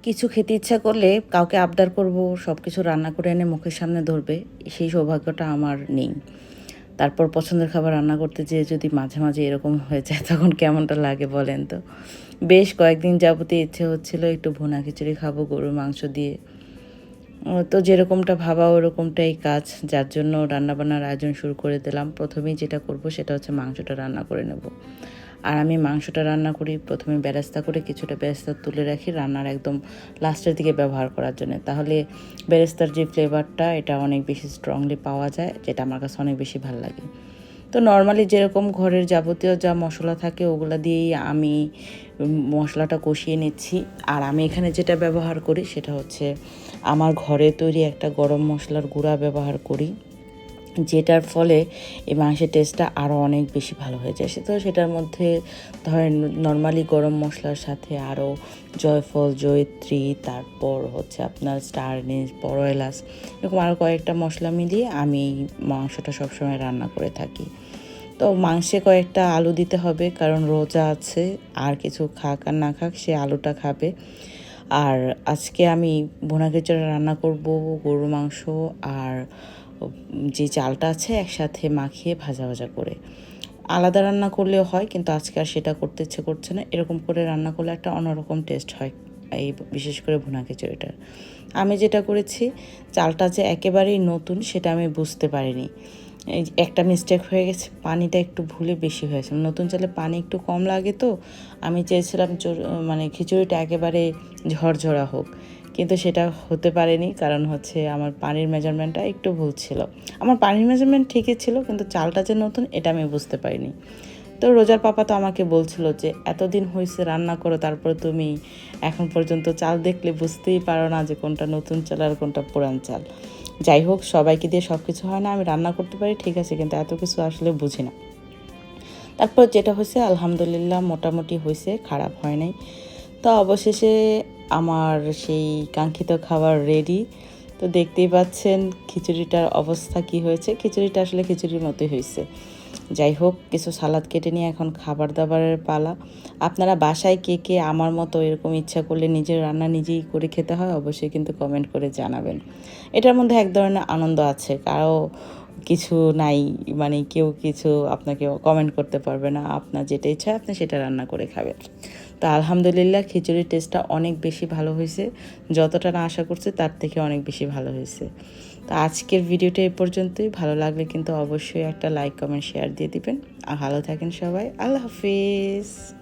কিছু খেতে ইচ্ছা করলে কাউকে আবদার করব, সব কিছু রান্না করে এনে মুখের সামনে ধরবে, সেই সৌভাগ্যটা আমার নেই। তারপর পছন্দের খাবার রান্না করতে যেয়ে যদি মাঝে মাঝে এরকম হয়ে যায় তখন কেমনটা লাগে বলেন তো। বেশ কয়েকদিন যাবতীয় ইচ্ছে হচ্ছিল একটু ভুনা খিচুড়ি খাবো গরুর মাংস দিয়ে। তো যেরকমটা ভাবা ওরকমটাই কাজ, যার জন্য রান্নাবান্নার আয়োজন শুরু করে দিলাম। প্রথমেই যেটা করব সেটা হচ্ছে মাংসটা রান্না করে নেব। আর আমি মাংসটা রান্না করি প্রথমে বেরেস্তা করে, কিছুটা বেরেস্তা তুলে রাখি রান্নার একদম লাস্টের দিকে ব্যবহার করার জন্য। তাহলে বেরেস্তার যে ফ্লেভারটা এটা অনেক বেশি স্ট্রংলি পাওয়া যায়, যেটা আমার কাছে অনেক বেশি ভালো লাগে। তো নর্মালি যেরকম ঘরের যাবতীয় যা মশলা থাকে ওগুলো দিয়েই আমি মশলাটা কষিয়ে নিচ্ছি। আর আমি এখানে যেটা ব্যবহার করি সেটা হচ্ছে আমার ঘরে তৈরি একটা গরম মশলার গুঁড়া ব্যবহার করি, যেটার ফলে এই মাংসের টেস্টটা আরও অনেক বেশি ভালো হয়ে যায়। তো সেটার মধ্যে ধরেন নর্মালি গরম মশলার সাথে আরও জয়ফল, জয়িত্রী, তারপর হচ্ছে আপনার স্টার অ্যানিস, বড় এলাচ, এরকম আরও কয়েকটা মশলা মিলিয়ে আমি মাংসটা সবসময় রান্না করে থাকি। তো মাংসে কয়েকটা আলু দিতে হবে, কারণ রোজা আছে, আর কিছু খাক আর না খাক সে আলুটা খাবে। আর আজকে আমি ভুনা খিচুড়ি রান্না করব গরুর মাংস আর যে চালটা আছে একসাথে মাখিয়ে ভাজা ভাজা করে। আলাদা রান্না করলেও হয়, কিন্তু আজকে আর সেটা করতে ইচ্ছে করছে না। এরকম করে রান্না করলে একটা অন্যরকম টেস্ট হয় এই বিশেষ করে ভুনা খিচুড়িটার। আমি যেটা করেছি, চালটা যে একেবারেই নতুন সেটা আমি বুঝতে পারিনি। এই একটা মিস্টেক হয়ে গেছে, পানিটা একটু ভুলে বেশি হয়েছে। নতুন চালে পানি একটু কম লাগে, তো আমি চেয়েছিলাম মানে খিচুড়িটা একেবারে ঝরঝরা হোক, কিন্তু সেটা হতে পারেনি। কারণ হচ্ছে আমার পানির মেজারমেন্টটা একটু ভুল ছিল। আমার পানির মেজারমেন্ট ঠিকই ছিল, কিন্তু চালটা যে নতুন এটা আমি বুঝতে পারিনি। তো রোজার পাপা তো আমাকে বলছিল যে এতদিন হয়েছে রান্না করো, তারপরে তুমি এখন পর্যন্ত চাল দেখলে বুঝতেই পারো না যে কোনটা নতুন চাল আর কোনটা পুরান চাল। যাই হোক, সবাইকে দিয়ে সব কিছু হয় না, আমি রান্না করতে পারি ঠিক আছে, কিন্তু এত কিছু আসলে বুঝি না। তারপর যেটা হয়েছে আলহামদুলিল্লাহ মোটামুটি হয়েছে, খারাপ হয় নাই। তো অবশেষে আমার সেই কাঙ্ক্ষিত খাবার রেডি। তো দেখতেই পাচ্ছেন খিচুড়িটার অবস্থা কি হয়েছে। খিচুড়িটা আসলে খিচুড়ির মতোই হয়েছে। যাই হোক, কিছু সালাদ কেটে নিয়ে এখন খাবার দাবারের পালা। আপনারা বাসায় কে কে আমার মতো এরকম ইচ্ছা করলে নিজের রান্না নিজেই করে খেতে হয়, অবশ্যই কিন্তু কমেন্ট করে জানাবেন। এটার মধ্যে এক ধরনের আনন্দ আছে, কারো কিছু নাই, মানে কেউ কিছু আপনাকে কমেন্ট করতে পারবে না, আপনার যেটা ইচ্ছা আপনি সেটা রান্না করে খাবেন। তো আলহামদুলিল্লাহ খিচুড়ির টেস্টটা অনেক বেশি ভালো হয়েছে, যতটা না আশা করছি তার থেকে অনেক বেশি ভালো হয়েছে। তো আজকের ভিডিওটা এই পর্যন্তই। ভালো লাগলে কিন্তু অবশ্যই একটা লাইক, কমেন্ট, শেয়ার দিয়ে দিবেন। আর ভালো থাকেন সবাই। আল্লাহ হাফিজ।